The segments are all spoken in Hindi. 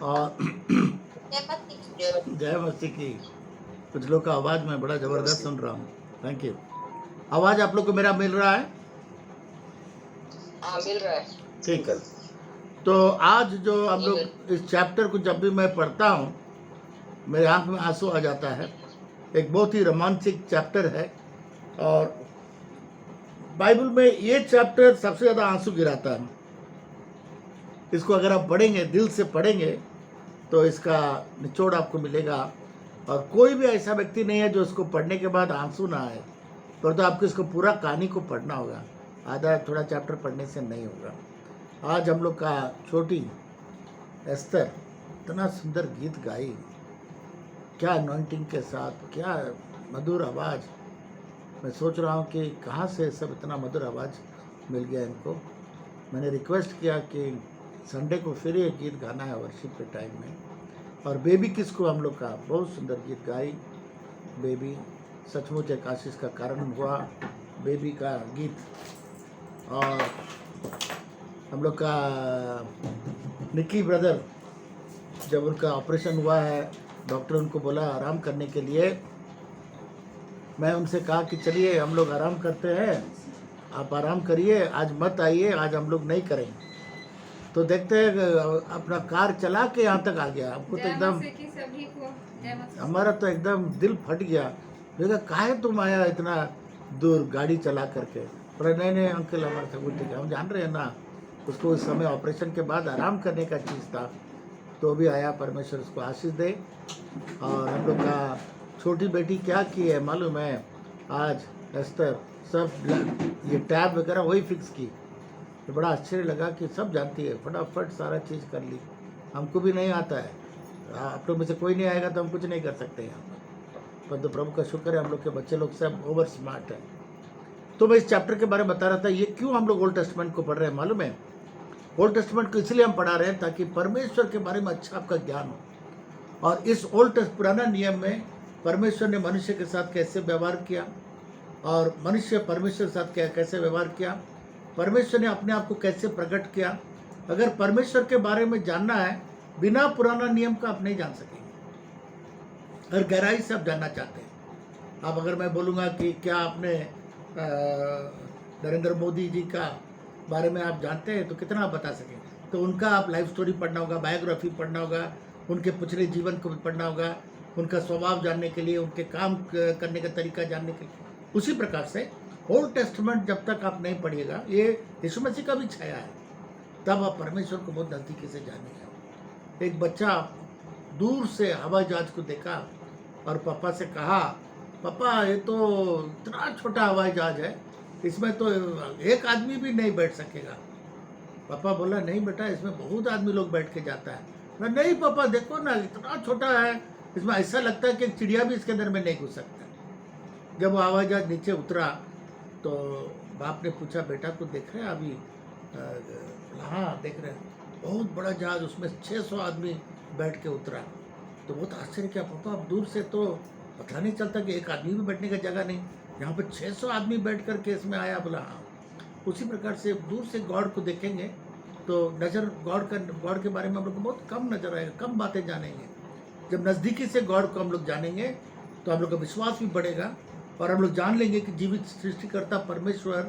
और जय मस्ती की। कुछ लोग का आवाज़ मैं बड़ा ज़बरदस्त सुन रहा हूँ। Thank you. आवाज़ आप लोग को मेरा मिल रहा है? हाँ, मिल रहा है। ठीक है। तो आज जो हम लोग इस चैप्टर को जब भी मैं पढ़ता हूँ मेरे आंख में आंसू आ जाता है। एक बहुत ही रोमांचिक चैप्टर है और बाइबल में ये चैप्टर सबसे ज़्यादा आंसू गिराता है। इसको अगर आप पढ़ेंगे, दिल से पढ़ेंगे, तो इसका निचोड़ आपको मिलेगा। और कोई भी ऐसा व्यक्ति नहीं है जो इसको पढ़ने के बाद आंसू ना आए, पर तो आपको इसको पूरा कहानी को पढ़ना होगा। आधा थोड़ा चैप्टर पढ़ने से नहीं होगा। आज हम लोग का छोटी एस्तर इतना सुंदर गीत गाई, क्या अनॉइंटिंग के साथ, क्या मधुर आवाज़। मैं सोच रहा हूँ कि कहाँ से सब इतना मधुर आवाज़ मिल गया इनको। मैंने रिक्वेस्ट किया कि संडे को फिर ये गीत गाना है वर्शिप के टाइम में। और बेबी किस को हम लोग का बहुत सुंदर गीत गाई। बेबी सचमुच एक आशीष का कारण हुआ, बेबी का गीत। और हम लोग का निकी ब्रदर, जब उनका ऑपरेशन हुआ है, डॉक्टर उनको बोला आराम करने के लिए। मैं उनसे कहा कि चलिए हम लोग आराम करते हैं, आप आराम करिए, आज मत आइए, आज हम लोग नहीं करेंगे। तो देखते हैं अपना कार चला के यहाँ तक आ गया। हमको तो एकदम, हमारा तो एकदम दिल फट गया। देखा काहे तुम आया इतना दूर गाड़ी चला करके। पर नहीं अंकल, हमारा सब कुछ ठीक है, हम जान रहे हैं ना, उसको उस समय ऑपरेशन के बाद आराम करने का चीज़ था, तो भी आया। परमेश्वर उसको आशीष दे। और हम लोग का छोटी बेटी क्या की है मालूम है, आज एस्तर सब ये टैब वगैरह वही फिक्स की। तो बड़ा आश्चर्य लगा कि सब जानती है, फटाफट सारा चीज़ कर ली। हमको भी नहीं आता है, आप लोग में से कोई नहीं आएगा तो हम कुछ नहीं कर सकते यहाँ पर तो प्रभु का शुक्र है हम लोग के बच्चे लोग सब ओवर स्मार्ट है। तो मैं इस चैप्टर के बारे में बता रहा था। ये क्यों हम लोग ओल्ड टेस्टमेंट को पढ़ रहे हैं मालूम है? ओल्ड टेस्टमेंट को इसलिए हम पढ़ा रहे हैं ताकि परमेश्वर के बारे में अच्छा आपका ज्ञान हो। और इस पुराना नियम में परमेश्वर ने मनुष्य के साथ कैसे व्यवहार किया और मनुष्य परमेश्वर के साथ कैसे व्यवहार किया, परमेश्वर ने अपने आप को कैसे प्रकट किया। अगर परमेश्वर के बारे में जानना है, बिना पुराना नियम का आप नहीं जान सकेंगे। अगर गहराई से आप जानना चाहते हैं, आप अगर मैं बोलूँगा कि क्या आपने नरेंद्र मोदी जी का बारे में आप जानते हैं, तो कितना आप बता सकेंगे? तो उनका आप लाइफ स्टोरी पढ़ना होगा, बायोग्राफी पढ़ना होगा, उनके पिछले जीवन को भी पढ़ना होगा, उनका स्वभाव जानने के लिए, उनके काम करने का तरीका जानने के लिए। उसी प्रकार से ओल्ड टेस्टमेंट जब तक आप नहीं पढ़िएगा, ये यीशु मसीह का भी छाया है, तब आप परमेश्वर को बहुत नज़दीकी से जानेंगे। एक बच्चा दूर से हवाई जहाज को देखा और पापा से कहा, पापा ये तो इतना छोटा हवाई जहाज है, इसमें तो एक आदमी भी नहीं बैठ सकेगा। पापा बोला, नहीं बेटा, इसमें बहुत आदमी लोग बैठ के जाता है। नहीं पापा, देखो ना, इतना छोटा है, इसमें ऐसा लगता है कि एक चिड़िया भी इसके अंदर में नहीं घुस सकता। जब वो हवाई जहाज नीचे उतरा तो बाप ने पूछा, बेटा को देख रहे हैं अभी? हाँ देख रहे हैं। बहुत बड़ा जहाज, उसमें 600 आदमी बैठ के उतरा। तो बहुत आश्चर्य किया, पापा अब दूर से तो पता नहीं चलता कि एक आदमी भी बैठने का जगह नहीं, यहाँ पर 600 आदमी बैठ कर के इसमें आया। बोला हाँ। उसी प्रकार से दूर से गॉड को देखेंगे तो नज़र गॉड के बारे में हम लोग को बहुत कम नज़र आएगा, कम बातें जानेंगे। जब नज़दीकी से गॉड को हम लोग जानेंगे तो हम लोग का विश्वास भी बढ़ेगा और हम लोग जान लेंगे कि जीवित सृष्टिकर्ता परमेश्वर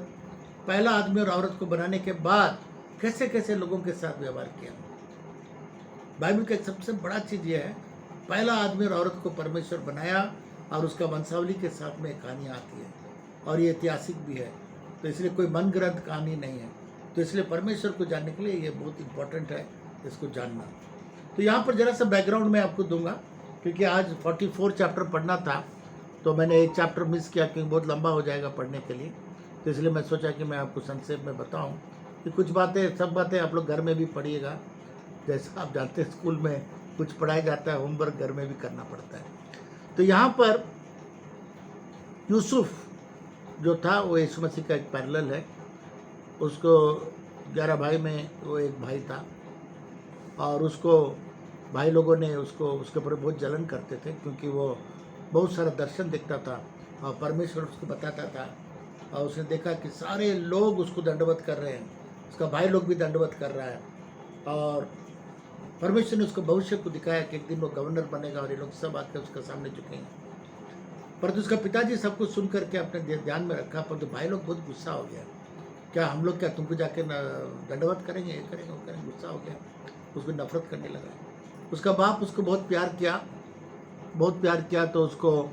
पहला आदमी और औरत को बनाने के बाद कैसे कैसे लोगों के साथ व्यवहार किया। बाइबल का एक सबसे बड़ा चीज़ यह है, पहला आदमी और औरत को परमेश्वर बनाया और उसका वंशावली के साथ में कहानियाँ आती है और ये ऐतिहासिक भी है। तो इसलिए कोई मन ग्रंथ कहानी नहीं है। तो इसलिए परमेश्वर को जानने के लिए ये बहुत इंपॉर्टेंट है, इसको जानना। तो यहाँ पर ज़रा सा बैकग्राउंड मैं आपको दूंगा, क्योंकि आज 44 चैप्टर पढ़ना था, तो मैंने एक चैप्टर मिस किया क्योंकि बहुत लंबा हो जाएगा पढ़ने के लिए। तो इसलिए मैं सोचा कि मैं आपको संक्षेप में बताऊं कि कुछ बातें, सब बातें आप लोग घर में भी पढ़िएगा। जैसा आप जानते हैं स्कूल में कुछ पढ़ाया जाता है, होमवर्क घर में भी करना पड़ता है। तो यहाँ पर यूसुफ जो था वो यीशु मसीह का एक पैरेलल है। उसको 11 भाई में वो एक भाई था और उसको भाई लोगों ने उसके ऊपर बहुत जलन करते थे, क्योंकि वो बहुत सारा दर्शन देखता था और परमेश्वर उसको बताता था। और उसने देखा कि सारे लोग उसको दंडवत कर रहे हैं, उसका भाई लोग भी दंडवत कर रहा है। और परमेश्वर ने उसको भविष्य को दिखाया कि एक दिन वो गवर्नर बनेगा और ये लोग सब आके उसके सामने झुकेंगे। परंतु उसका पिताजी सब कुछ सुन करके अपने ध्यान में रखा, परंतु भाई लोग बहुत गुस्सा हो गया। क्या हम लोग क्या तुमको जाके दंडवत करेंगे, ये करेंगे, वो करेंगे, गुस्सा हो गया, उसको नफरत करने लगा। उसका बाप उसको बहुत प्यार किया तो उसको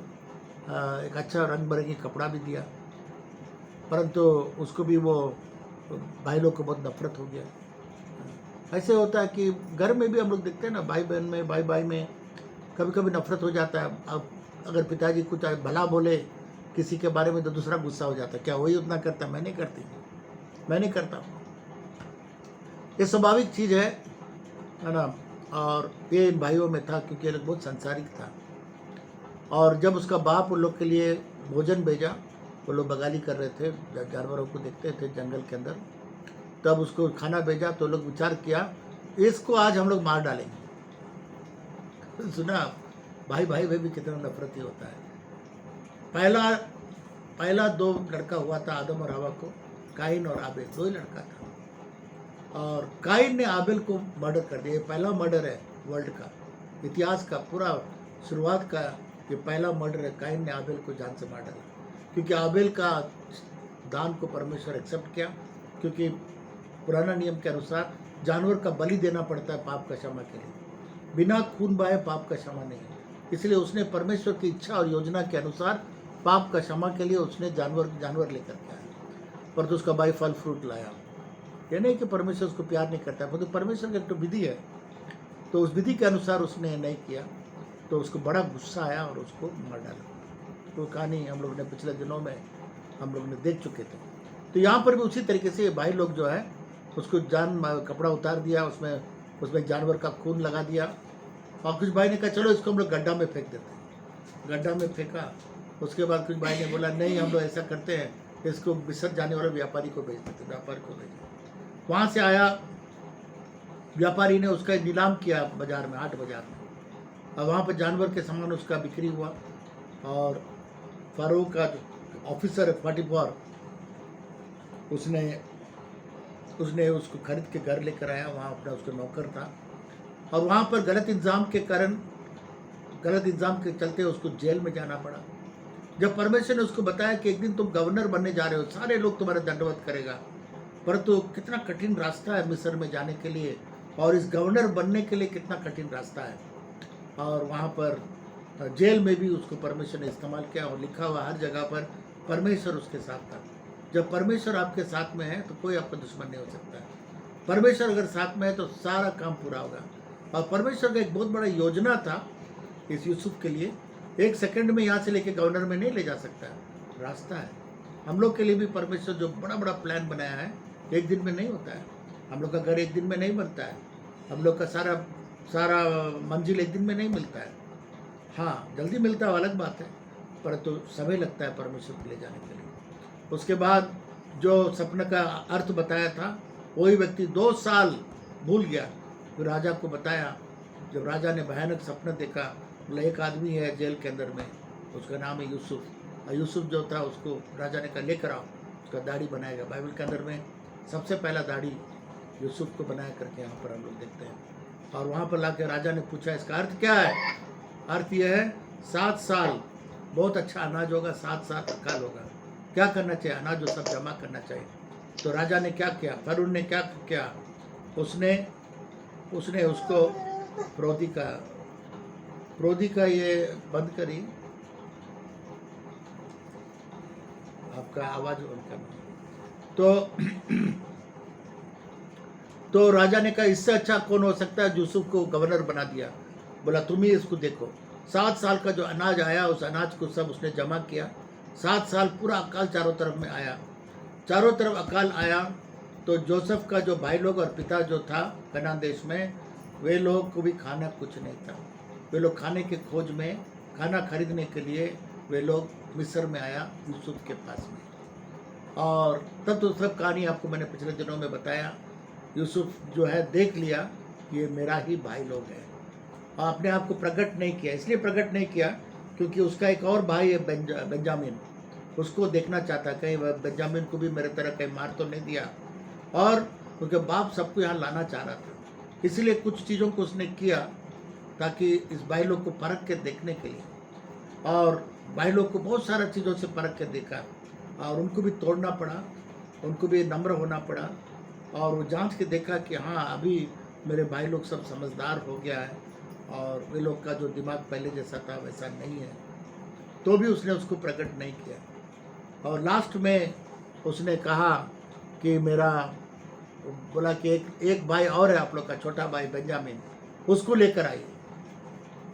एक अच्छा रंग बिरंगी कपड़ा भी दिया, परंतु उसको भी वो भाई लोग को बहुत नफरत हो गया। ऐसे होता है कि घर में भी हम लोग देखते हैं ना, भाई बहन में, भाई में कभी कभी नफरत हो जाता है। अब अगर पिताजी कुछ भला बोले किसी के बारे में तो दूसरा गुस्सा हो जाता है, क्या वही उतना करता है, मैं नहीं करता हूँ। ये स्वाभाविक चीज़ है ना। और ये इन भाइयों में था क्योंकि ये लोग बहुत संसारिक था। और जब उसका बाप उन लोग के लिए भोजन भेजा, वो लोग बगाली कर रहे थे, जानवरों को देखते थे जंगल के अंदर, तब उसको खाना भेजा तो लोग विचार किया इसको आज हम लोग मार डालेंगे। सुना भाई में भी कितना नफरती होता है। पहला 2 लड़का हुआ था आदम और हवा को, काइन और आबेल, 2 ही लड़का था। और काइन ने आबेल को मर्डर कर दिया। ये पहला मर्डर है वर्ल्ड का, इतिहास का पूरा शुरुआत का ये पहला मर्डर है। काइन ने आबेल को जान से मार डाला क्योंकि आबेल का दान को परमेश्वर एक्सेप्ट किया, क्योंकि पुराना नियम के अनुसार जानवर का बलि देना पड़ता है पाप का क्षमा के लिए। बिना खून बहाए पाप का क्षमा नहीं, इसलिए उसने परमेश्वर की इच्छा और योजना के अनुसार पाप का क्षमा के लिए उसने जानवर लेकर के आया। पर तो उसका भाई फल फ्रूट लाया। ये नहीं कि परमेश्वर उसको प्यार नहीं करता है, तो परमेश्वर की एक तो विधि है, तो उस विधि के अनुसार उसने नहीं किया, तो उसको बड़ा गुस्सा आया और उसको मार डाला। तो कहानी हम लोग ने पिछले दिनों में हम लोग ने देख चुके थे। तो यहाँ पर भी उसी तरीके से भाई लोग जो है उसको कपड़ा उतार दिया, उसमें जानवर का खून लगा दिया। और कुछ भाई ने कहा चलो इसको हम लोग गड्ढा में फेंक देते हैं। गड्ढा में फेंका। उसके बाद कुछ भाई ने बोला नहीं, हम लोग ऐसा करते हैं, इसको बिसर जाने वाले व्यापारी को भेज देते, व्यापारी को भेजा। वहाँ से आया व्यापारी ने उसका नीलाम किया बाजार में, हाट बाजार में, और वहाँ पर जानवर के सामान उसका बिक्री हुआ। और फारूक का जो ऑफिसर है 44, उसने उसको खरीद के घर लेकर आया। वहाँ अपना उसका नौकर था, और वहाँ पर गलत इंतजाम के चलते उसको जेल में जाना पड़ा। जब परमेश्वर ने उसको बताया कि एक दिन तुम गवर्नर बनने जा रहे हो, सारे लोग तुम्हारा दंडवत करेगा, परंतु कितना कठिन रास्ता है मिस्र में जाने के लिए, और इस गवर्नर बनने के लिए कितना कठिन रास्ता है। और वहाँ पर जेल में भी उसको परमेश्वर ने इस्तेमाल किया, और लिखा हुआ हर जगह पर परमेश्वर उसके साथ था। जब परमेश्वर आपके साथ में है तो कोई आपका दुश्मन नहीं हो सकता है। परमेश्वर अगर साथ में है तो सारा काम पूरा होगा। और परमेश्वर का एक बहुत बड़ा योजना था इस यूसुफ के लिए। 1 सेकंड में यहाँ से लेके गवर्नर में नहीं ले जा सकता है, रास्ता है। हम लोग के लिए भी परमेश्वर जो बड़ा बड़ा प्लान बनाया है, एक दिन में नहीं होता है। हम लोग का घर एक दिन में नहीं बनता है, हम लोग का सारा मंजिल एक दिन में नहीं मिलता है। हाँ, जल्दी मिलता है अलग बात है, परंतु समय लगता है परमेश्वर को ले जाने के लिए। उसके बाद जो सपने का अर्थ बताया था, वही व्यक्ति 2 साल भूल गया। फिर राजा को बताया। जब राजा ने भयानक सपना देखा, बोला एक आदमी है जेल के अंदर में, उसका नाम है यूसुफ। और यूसुफ जो था उसको राजा ने कहा लेकर आओ, उसका दाढ़ी बनाएगा। बाइबल के अंदर में सबसे पहला दाढ़ी यूसुफ को बनाया करके यहाँ पर हम लोग देखते हैं। और वहाँ पर लाके राजा ने पूछा इसका अर्थ क्या है? अर्थ यह है 7 साल बहुत अच्छा अनाज होगा, 7 साल अकाल होगा। क्या करना चाहिए? अनाज जो सब जमा करना चाहिए। तो राजा ने क्या किया? फरोह ने क्या किया? उसने उसको प्रोदी का ये बंद करी, आपका आवाज बंद करना। तो राजा ने कहा इससे अच्छा कौन हो सकता है? यूसुफ को गवर्नर बना दिया। बोला तुम ही इसको देखो। 7 साल का जो अनाज आया, उस अनाज को सब उसने जमा किया। 7 साल पूरा अकाल चारों तरफ में आया, चारों तरफ अकाल आया। तो जोसेफ का जो भाई लोग और पिता जो था कनान देश में, वे लोग को भी खाना कुछ नहीं था। वे लोग खाने के खोज में, खाना खरीदने के लिए वे लोग मिस्र में आया यूसुफ के पास में। और तब तो सब कहानी आपको मैंने पिछले दिनों में बताया। यूसुफ जो है देख लिया कि ये मेरा ही भाई लोग है, और अपने आप को प्रकट नहीं किया। इसलिए प्रकट नहीं किया क्योंकि उसका एक और भाई है बेंजामिन, उसको देखना चाहता, कहीं बेंजामिन को भी मेरे तरह कहीं मार तो नहीं दिया। और उनके बाप सबको यहाँ लाना चाह रहा था, इसलिए कुछ चीज़ों को उसने किया ताकि इस भाई लोग को परख के देखने के लिए, और भाई लोग को बहुत सारा चीज़ों से परख के देखा और उनको भी तोड़ना पड़ा, उनको भी नम्र होना पड़ा, और वो जांच के देखा कि हाँ अभी मेरे भाई लोग सब समझदार हो गया है और वे लोग का जो दिमाग पहले जैसा था वैसा नहीं है, तो भी उसने उसको प्रकट नहीं किया। और लास्ट में उसने कहा कि मेरा, बोला कि एक भाई और है आप लोग का, छोटा भाई बेंजामिन, उसको लेकर आइए।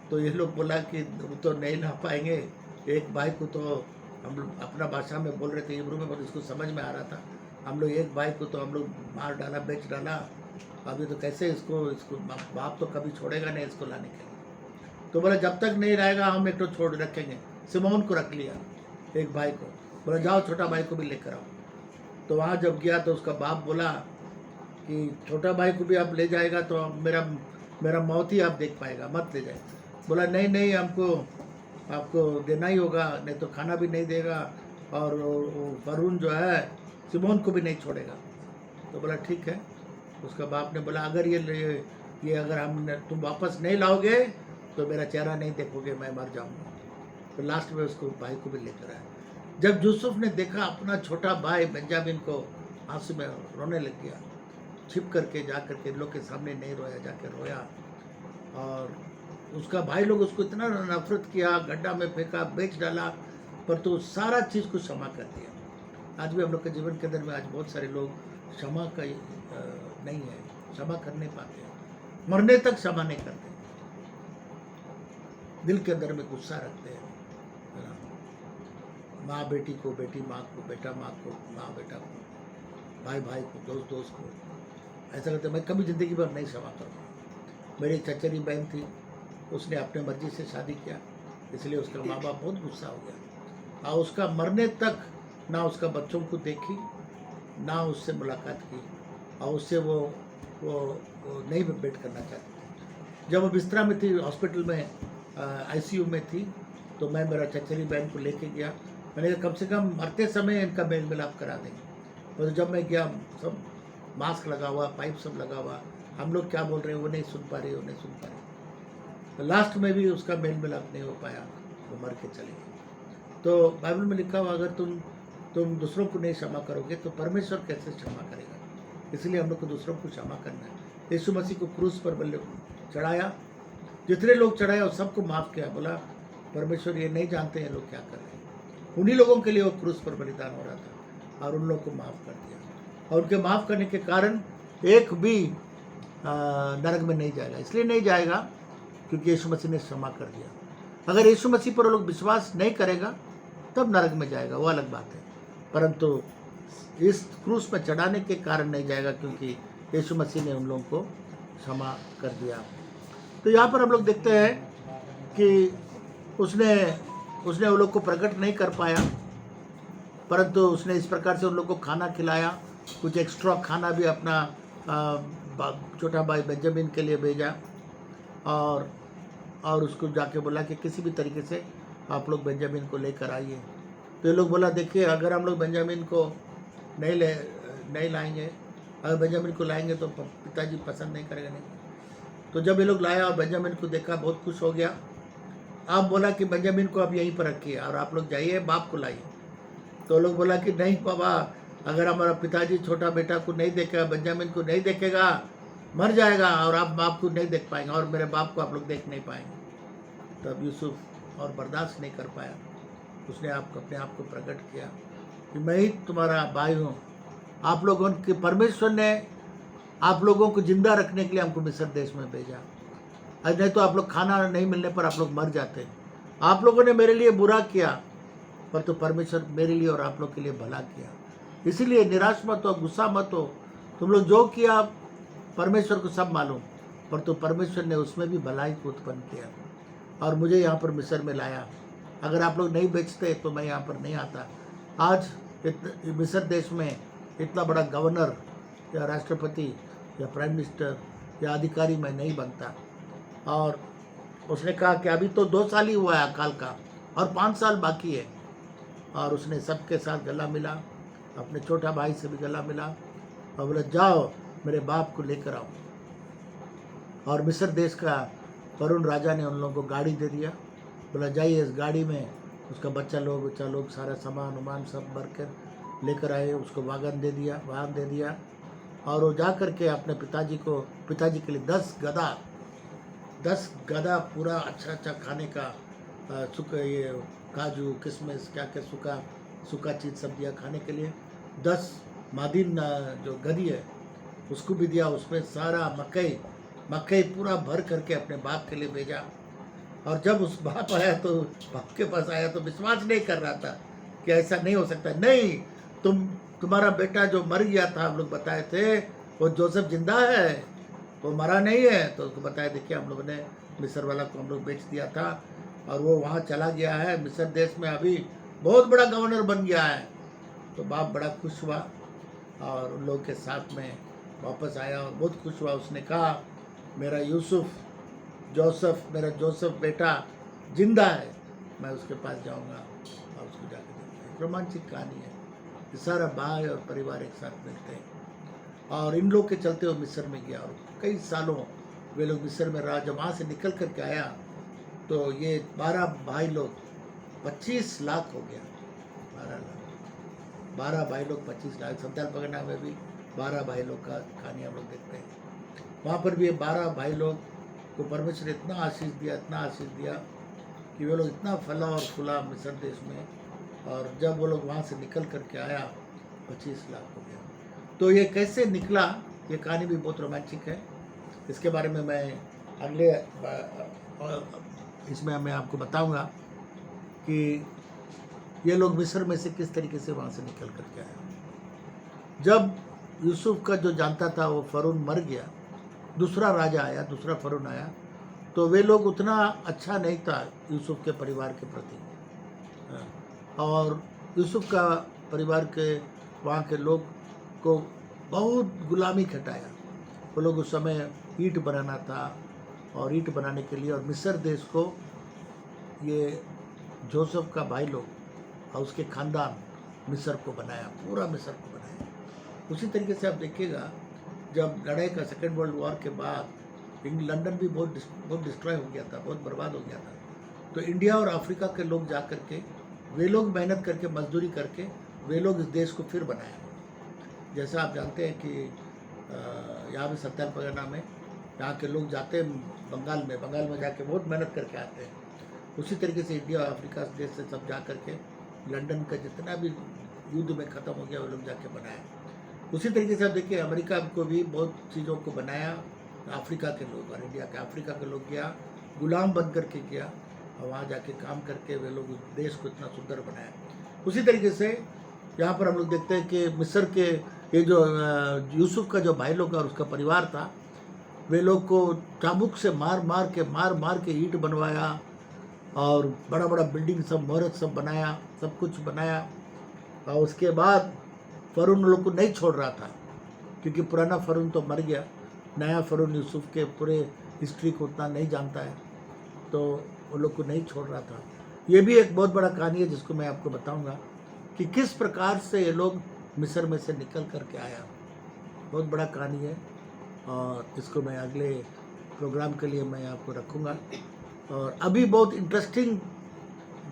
तो ये लोग बोला कि वो तो नहीं ला पाएंगे, एक भाई को तो हम लोग अपना भाषा में बोल रहे थे, हिब्रू में, इसको समझ में आ रहा था, हम लोग एक भाई को तो हम लोग मार डाला, बेच डाला, अभी तो कैसे इसको बाप तो कभी छोड़ेगा नहीं इसको लाने के लिए। तो बोला जब तक नहीं रहेगा हम एक तो छोड़ रखेंगे। सिमोन को रख लिया, एक भाई को, बोला जाओ छोटा भाई को भी लेकर आओ। तो वहाँ जब गया तो उसका बाप बोला कि छोटा भाई को भी आप ले जाएगा तो मेरा मौत ही आप देख पाएगा, मत ले जाए। बोला नहीं नहीं, आपको देना ही होगा, नहीं तो खाना भी नहीं देगा, और फरून जो है सिमोन को भी नहीं छोड़ेगा। तो बोला ठीक है। उसका बाप ने बोला अगर ये अगर तुम वापस नहीं लाओगे तो मेरा चेहरा नहीं देखोगे, मैं मर जाऊंगा। तो लास्ट में उसको भाई को भी लेकर आया। जब यूसुफ ने देखा अपना छोटा भाई बेंजामिन को, आंसू में रोने लग गया, छिप करके जा करके लोग के सामने नहीं रोया, जाके रोया, और उसका भाई लोग उसको इतना नफरत किया, गड्ढा में फेंका, बेच डाला, पर तो सारा चीज़ को क्षमा कर दिया। आज भी हम लोग के जीवन के अंदर में आज बहुत सारे लोग क्षमा का नहीं है, क्षमा कर नहीं पाते, मरने तक क्षमा नहीं करते, दिल के अंदर में गुस्सा रखते हैं। माँ बेटी को, बेटी माँ को, बेटा माँ को, माँ बेटा को, भाई भाई को, दोस्त दोस्त को, ऐसा करते। मैं कभी ज़िंदगी भर नहीं क्षमा करूँगा। मेरी चचेरी बहन थी, उसने अपने मर्जी से शादी किया, इसलिए उसका माँ बाप बहुत गुस्सा हो गया, और उसका मरने तक ना उसका बच्चों को देखी, ना उससे मुलाकात की, और उससे वो नहीं भेंट करना चाहती थी। जब वो बिस्तरा में थी, हॉस्पिटल में आईसीयू में थी, तो मैं मेरा चचेरी बहन को लेके गया। मैंने कहा कम से कम मरते समय इनका मेल मिलाप करा देंगे। और जब मैं गया, सब मास्क लगा हुआ, पाइप सब लगा हुआ, हम लोग क्या बोल रहे हैं वो नहीं सुन पा रही, वो नहीं सुन पा रही। तो लास्ट में भी उसका मेल मिलाप नहीं हो पाया, वो मर के चले गए। तो बाइबल में लिखा हुआ अगर तुम दूसरों को नहीं क्षमा करोगे तो परमेश्वर कैसे क्षमा करेगा। इसलिए हम लोग को दूसरों को क्षमा करना है। यीशु मसीह को क्रूस पर चढ़ाया, जितने लोग चढ़ाया उस सबको माफ़ किया। बोला परमेश्वर ये नहीं जानते हैं लोग क्या कर रहे हैं। उन्हीं लोगों के लिए वो क्रूस पर बलिदान हो रहा था, और उन लोगों को माफ़ कर दिया, और उनके माफ़ करने के कारण एक भी नरक में नहीं जाएगा। इसलिए नहीं जाएगा क्योंकि यीशु मसीह ने क्षमा कर दिया। अगर यीशु मसीह पर लोग विश्वास नहीं करेगा तब नरक में जाएगा, वो अलग बात है, परंतु इस क्रूस पर चढ़ाने के कारण नहीं जाएगा क्योंकि यीशु मसीह ने उन लोगों को क्षमा कर दिया। तो यहाँ पर हम लोग देखते हैं कि उसने वो लोग को प्रकट नहीं कर पाया, परंतु उसने इस प्रकार से उन लोग को खाना खिलाया, कुछ एक्स्ट्रा खाना भी अपना छोटा भाई बेंजामिन के लिए भेजा, और उसको जाके बोला कि किसी भी तरीके से आप लोग बेंजामिन को लेकर आइए। तो ये लोग बोला देखिए अगर हम लोग बेंजामिन को नहीं लाएंगे, अगर बेंजामिन को लाएंगे तो पिताजी पसंद नहीं करेगा। नहीं, तो जब ये लोग लाया और बेंजामिन को देखा, बहुत खुश हो गया। आप बोला कि बेंजामिन को आप यहीं पर रखिए और आप लोग जाइए बाप को लाइए। तो लोग बोला कि नहीं पापा, अगर हमारा पिताजी छोटा बेटा को नहीं देखेगा, बेंजामिन को नहीं देखेगा, मर जाएगा, और आप बाप को नहीं देख पाएंगे, और मेरे बाप को आप लोग देख नहीं पाएंगे। तब यूसुफ और बर्दाश्त नहीं कर पाया, उसने अपने आप को प्रकट किया कि मैं ही तुम्हारा भाई हूँ। आप लोगों के परमेश्वर ने आप लोगों को जिंदा रखने के लिए हमको मिस्र देश में भेजा, नहीं तो आप लोग खाना नहीं मिलने पर आप लोग मर जाते। आप लोगों ने मेरे लिए बुरा किया, पर तो परमेश्वर मेरे लिए और आप लोग के लिए भला किया। इसीलिए निराश मत हो, गुस्सा मत हो। तुम लोग जो किया परमेश्वर को सब मालूम, पर तो परमेश्वर ने उसमें भी भलाई को उत्पन्न किया और मुझे यहाँ पर मिस्र में लाया। अगर आप लोग नहीं बेचते तो मैं यहाँ पर नहीं आता। आज मिस्र देश में इतना बड़ा गवर्नर या राष्ट्रपति या प्राइम मिनिस्टर या अधिकारी मैं नहीं बनता। और उसने कहा कि अभी तो 2 साल ही हुआ है अकाल का और 5 साल बाकी है। और उसने सबके साथ गला मिला, अपने छोटा भाई से भी गला मिला और बोला जाओ मेरे बाप को लेकर आओ। और मिस्र देश का फरोन राजा ने उन लोगों को गाड़ी दे दिया, बोला जाइए इस गाड़ी में, उसका बच्चा लोग सारा सामान उमान सब भर कर लेकर आए, उसको वाहन दे दिया और वो जा कर के अपने पिताजी के लिए 10 गदा पूरा अच्छा खाने का ये काजू किशमिश क्या क्या सूखा चीज़ सब दिया खाने के लिए। 10 मादिन जो गधी है उसको भी दिया, उसमें सारा मकई पूरा भर करके अपने बाप के लिए भेजा। और जब उस बाप के पास आया तो विश्वास नहीं कर रहा था कि ऐसा नहीं हो सकता। नहीं, तुम्हारा बेटा जो मर गया था, हम लोग बताए थे, वो जोसेफ जिंदा है, वो मरा नहीं है। तो उसको बताया देखिए हम लोगों ने मिस्र वाला को हम लोग बेच दिया था और वो वहाँ चला गया है, मिस्र देश में अभी बहुत बड़ा गवर्नर बन गया है। तो बाप बड़ा खुश हुआ और उन लोगों के साथ में वापस आया और बहुत खुश हुआ। उसने कहा मेरा जोसेफ बेटा जिंदा है, मैं उसके पास जाऊंगा और उसको जाकर देखूंगा। एक रोमांचिक कहानी है, ये सारा भाई और परिवार एक साथ मिलते हैं। और इन लोग के चलते वो मिस्र में गया और कई सालों वे लोग मिस्र में रहा। जब वहाँ से निकल करके आया तो ये 12 भाई लोग 25 लाख हो गया। 12 भाई लोग 25 लाख। संताल पगना में भी 12 भाई लोग का कहानी हम लोग देखते हैं। वहाँ पर भी ये 12 भाई लोग को परमेश्वर ने इतना आशीष दिया कि वे लोग इतना फला और फूला मिस्र देश में। और जब वो लोग वहाँ से निकल करके आया 25 लाख हो गया। तो ये कैसे निकला, ये कहानी भी बहुत रोमांचिक है। इसके बारे में मैं अगले इसमें मैं आपको बताऊंगा कि ये लोग मिस्र में से किस तरीके से वहाँ से निकल करके आया। जब यूसुफ का जो जानता था वो फरोन मर गया, दूसरा फरोन आया, तो वे लोग उतना अच्छा नहीं था यूसुफ के परिवार के प्रति। और यूसुफ का परिवार के वहाँ के लोग को बहुत गुलामी खटाया। वो लोग उस समय ईंट बनाना था और ईंट बनाने के लिए और मिस्र देश को ये जोसेफ का भाई लोग और उसके खानदान मिस्र को बनाया, पूरा मिस्र को बनाया। उसी तरीके से आप देखिएगा जब लड़ाई का सेकेंड वर्ल्ड वॉर के बाद लंदन भी बहुत डिस्ट्रॉय हो गया था, बहुत बर्बाद हो गया था। तो इंडिया और अफ्रीका के लोग जा करके वे लोग मेहनत करके मजदूरी करके वे लोग इस देश को फिर बनाया। जैसा आप जानते हैं कि यहाँ पे सत्याल पगना में यहाँ के लोग जाते हैं बंगाल में जाके बहुत मेहनत करके आते हैं। उसी तरीके से इंडिया और अफ्रीका देश से सब जा करके लंदन का जितना भी युद्ध में ख़त्म हो गया वो लोग जाके बनाए। उसी तरीके से आप देखिए अमेरिका को भी बहुत चीज़ों को बनाया अफ्रीका के लोग, और इंडिया के अफ्रीका के लोग गया गुलाम बन करके गया और वहाँ जाके काम करके वे लोग देश को इतना सुंदर बनाया। उसी तरीके से यहाँ पर हम लोग देखते हैं कि मिस्र के ये जो यूसुफ का जो भाई लोग और उसका परिवार था, वे लोग को चाबुक से मार के ईंट बनवाया और बड़ा बड़ा बिल्डिंग सब मोहरत सब बनाया, सब कुछ बनाया। और उसके बाद फरोन लोग को नहीं छोड़ रहा था क्योंकि पुराना फरोन तो मर गया, नया फरोन यूसुफ के पूरे हिस्ट्री को उतना नहीं जानता है, तो वो लोग को नहीं छोड़ रहा था। ये भी एक बहुत बड़ा कहानी है जिसको मैं आपको बताऊंगा कि किस प्रकार से ये लोग मिस्र में से निकल करके आया। बहुत बड़ा कहानी है और इसको मैं अगले प्रोग्राम के लिए मैं आपको रखूँगा। और अभी बहुत इंटरेस्टिंग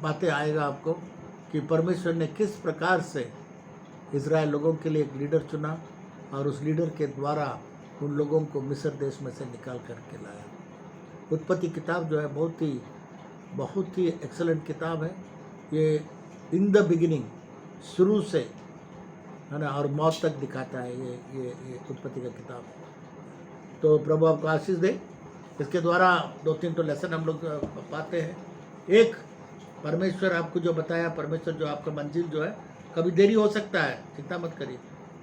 बातें आएगा आपको कि परमेश्वर ने किस प्रकार से इज़राइल लोगों के लिए एक लीडर चुना और उस लीडर के द्वारा उन लोगों को मिस्र देश में से निकाल करके लाया। उत्पत्ति किताब जो है बहुत ही एक्सेलेंट किताब है। ये इन द बिगिनिंग शुरू से है ना और मौत तक दिखाता है ये उत्पत्ति का किताब। तो प्रभु आपको आशीष दे। इसके द्वारा 2-3 तो लेसन हम लोग पाते हैं। एक, परमेश्वर आपको जो बताया, परमेश्वर जो आपका मंजिल जो है कभी देरी हो सकता है, चिंता मत करिए।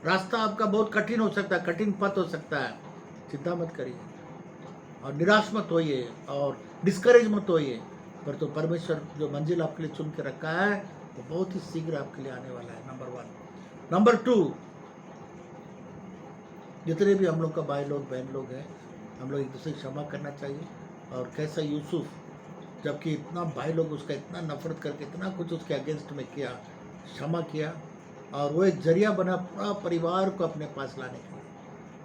रास्ता आपका बहुत कठिन हो सकता है, कठिन पथ हो सकता है, चिंता मत करिए और निराश मत होइए और डिस्करेज मत होइए। पर तो परमेश्वर जो मंजिल आपके लिए चुन के रखा है वो बहुत ही शीघ्र आपके लिए आने वाला है। नंबर 1। नंबर 2, जितने भी हम लोग का भाई लोग बहन लोग हैं, हम लोग एक दूसरे की क्षमा करना चाहिए। और कैसा यूसुफ, जबकि इतना भाई लोग उसका इतना नफरत करके इतना कुछ उसके अगेंस्ट में किया, क्षमा किया और वो एक जरिया बना पूरा परिवार को अपने पास लाने के लिए।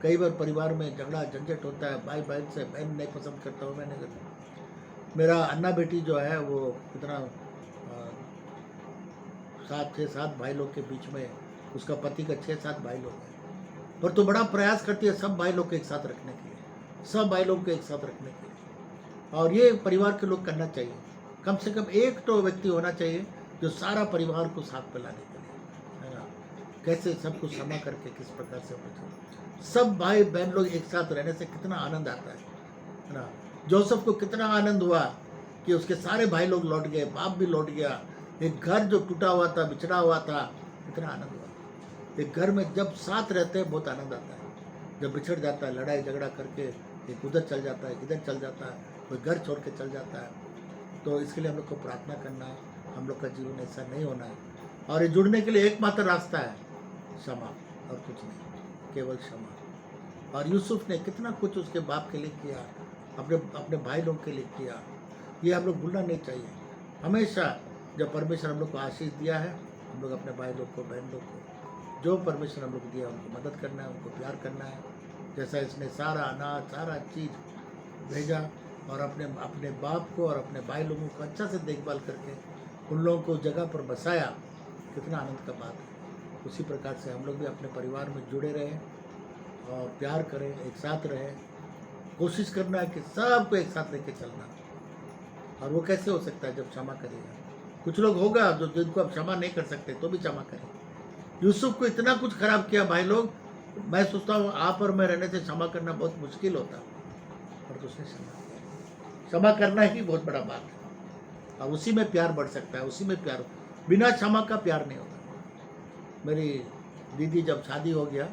कई बार परिवार में झगड़ा झंझट होता है, भाई बहन से, बहन नहीं पसंद करता हूँ, मैं नहीं करता। मेरा अन्ना बेटी जो है वो कितना 7 भाई लोग के बीच में, उसका पति का 6-7 भाई लोग हैं, पर तो बड़ा प्रयास करती है सब भाई लोग को एक साथ रखने के लिए, सब भाई लोग को एक साथ रखने के लिए। और ये परिवार के लोग करना चाहिए, कम से कम एक तो व्यक्ति होना चाहिए जो सारा परिवार को साथ में लाने के लिए, है ना। कैसे सबको क्षमा करके किस प्रकार से होना चाहिए। सब भाई बहन लोग एक साथ रहने से कितना आनंद आता है ना। जोसेफ को कितना आनंद हुआ कि उसके सारे भाई लोग लौट गए, बाप भी लौट गया, एक घर जो टूटा हुआ था, बिछड़ा हुआ था, कितना आनंद हुआ। एक घर में जब साथ रहते हैं बहुत आनंद आता है, जब बिछड़ जाता है, लड़ाई झगड़ा करके एक उधर चल जाता है, इधर चल जाता है, कोई घर छोड़ के चल जाता है। तो इसके लिए हम लोग को प्रार्थना करना है, हम लोग का जीवन ऐसा नहीं होना है। और ये जुड़ने के लिए एकमात्र रास्ता है क्षमा, और कुछ नहीं, केवल क्षमा। और यूसुफ ने कितना कुछ उसके बाप के लिए किया, अपने भाई लोग के लिए किया, ये हम लोग भूलना नहीं चाहिए। हमेशा जब परमेश्वर हम लोग को आशीष दिया है, हम लोग अपने भाई लोग को, बहन लोग को, जो परमेश्वर हम लोग को दिया उनको मदद करना है, उनको प्यार करना है। जैसा इसने सारा अनाज, सारा चीज़ भेजा और अपने बाप को और अपने भाई लोगों को अच्छा से देखभाल करके उन लोगों को जगह पर बसाया, कितना आनंद का बात है। उसी प्रकार से हम लोग भी अपने परिवार में जुड़े रहें और प्यार करें, एक साथ रहें। कोशिश करना है कि सबको एक साथ लेके चलना। और वो कैसे हो सकता है जब क्षमा करेगा। कुछ लोग होगा जो जिनको आप क्षमा नहीं कर सकते तो भी क्षमा करें। यूसुफ को इतना कुछ खराब किया भाई लोग, मैं सोचता हूँ आप और मैं रहने से क्षमा करना बहुत मुश्किल होता, और उसने क्षमा किया। क्षमा करना ही बहुत बड़ा बात है, और उसी में प्यार बढ़ सकता है, उसी में प्यार, बिना क्षमा का प्यार नहीं होता। मेरी दीदी जब शादी हो गया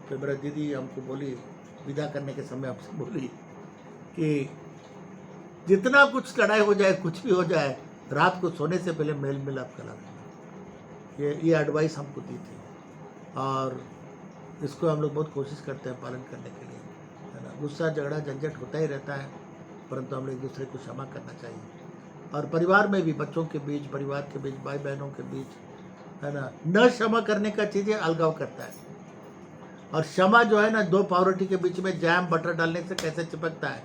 तो मेरा दीदी हमको बोली, विदा करने के समय हमसे बोली कि जितना कुछ लड़ाई हो जाए, कुछ भी हो जाए, रात को सोने से पहले मेल मिलाप करा देना। ये एडवाइस हमको दी थी, और इसको हम लोग बहुत कोशिश करते हैं पालन करने के लिए, है ना। गुस्सा झगड़ा झंझट होता ही रहता है, परंतु हम लोग एक दूसरे को क्षमा करना चाहिए। और परिवार में भी, बच्चों के बीच, परिवार के बीच, भाई बहनों के बीच, है ना, न क्षमा करने का चीज़ें अलगाव करता है। और क्षमा जो है ना, दो पावरोटी के बीच में जैम बटर डालने से कैसे चिपकता है,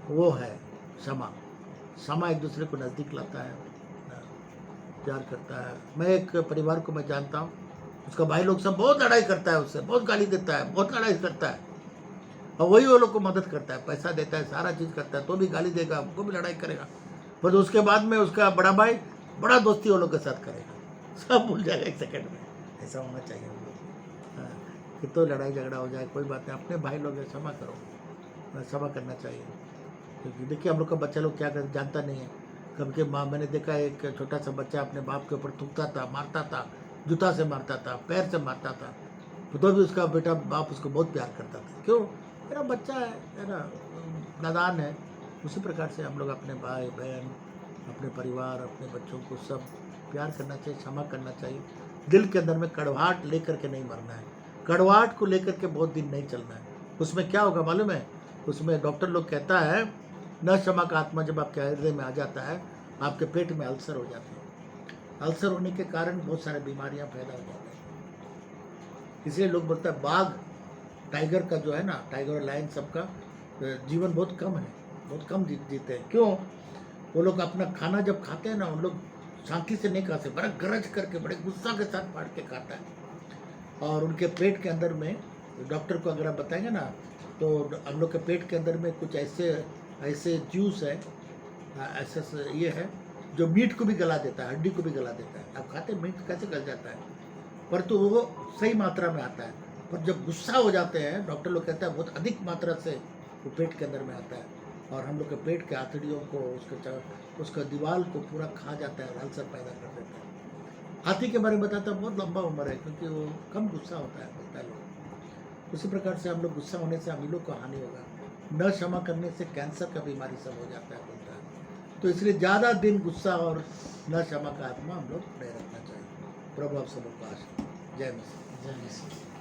वो है क्षमा। क्षमा एक दूसरे को नज़दीक लाता है, प्यार करता है। मैं एक परिवार को मैं जानता हूँ, उसका भाई लोग सब बहुत लड़ाई करता है, उससे बहुत गाली देता है, बहुत लड़ाई करता है, और वही वो लोग को मदद करता है, पैसा देता है, सारा चीज़ करता है, तो भी गाली देगा, वो भी लड़ाई करेगा, पर उसके बाद में उसका बड़ा भाई बड़ा दोस्ती वो लोग के साथ करेगा, सब भूल जाएगा एक सेकंड में। ऐसा होना चाहिए हम लोग। कि तो लड़ाई झगड़ा हो जाए कोई बात नहीं, अपने भाई लोग हैं, क्षमा करो, क्षमा करना चाहिए। क्योंकि देखिए हम लोग का बच्चा लोग क्या कर जानता नहीं है। कभी के माँ, मैंने देखा एक छोटा सा बच्चा अपने बाप के ऊपर थूकता था, मारता था, जूता से मारता था, पैर से मारता था, तो भी उसका बेटा बाप उसको बहुत प्यार करता था। क्यों? मेरा बच्चा है ना, नादान है। उसी प्रकार से हम लोग अपने भाई बहन, अपने परिवार, अपने बच्चों को सब प्यार करना चाहिए, क्षमा करना चाहिए। दिल के अंदर में कड़वाहट लेकर के नहीं मरना है, कड़वाहट को लेकर के बहुत दिन नहीं चलना है। उसमें क्या होगा मालूम है? उसमें डॉक्टर लोग कहता है, न क्षमा का आत्मा जब आपके हृदय में आ जाता है, आपके पेट में अल्सर हो जाते हैं। अल्सर होने के कारण बहुत सारी बीमारियां पैदा हो जाती हैं। इसलिए लोग बोलते हैं बाघ, टाइगर का जो है ना, टाइगर और लायन सबका जीवन बहुत कम है, बहुत कम जीते हैं। क्यों? वो लोग अपना खाना जब खाते हैं ना, उन लोग शांति से नहीं खाते, बड़ा गरज करके, बड़े गुस्सा के साथ फाड़ के खाता है। और उनके पेट के अंदर में, डॉक्टर को अगर आप बताएंगे ना, तो हम लोग के पेट के अंदर में कुछ ऐसे जूस है, ऐसा ये है जो मीट को भी गला देता है, हड्डी को भी गला देता है। आप खाते मीट कैसे गल जाता है, पर तो वो सही मात्रा में आता है। पर जब गुस्सा हो जाते हैं, डॉक्टर लोग कहते हैं बहुत अधिक मात्रा से वो पेट के अंदर में आता है, और हम लोग के पेट के आंतड़ियों को, उसका दीवार को पूरा खा जाता है और अल्सर पैदा कर देता है। हाथी के बारे में बताता है बहुत लंबा उम्र है, क्योंकि वो कम गुस्सा होता है, बोलता है लोग। उसी प्रकार से हम लोग गुस्सा होने से हम लोग को हानि होगा, न क्षमा करने से कैंसर का बीमारी सब हो जाता है, बोलता है। तो इसलिए ज़्यादा दिन गुस्सा और न क्षमा का आत्मा हम लोग नहीं रखना चाहिए। प्रभु आप सब को आशीष। जय मसीह। जय मसीह।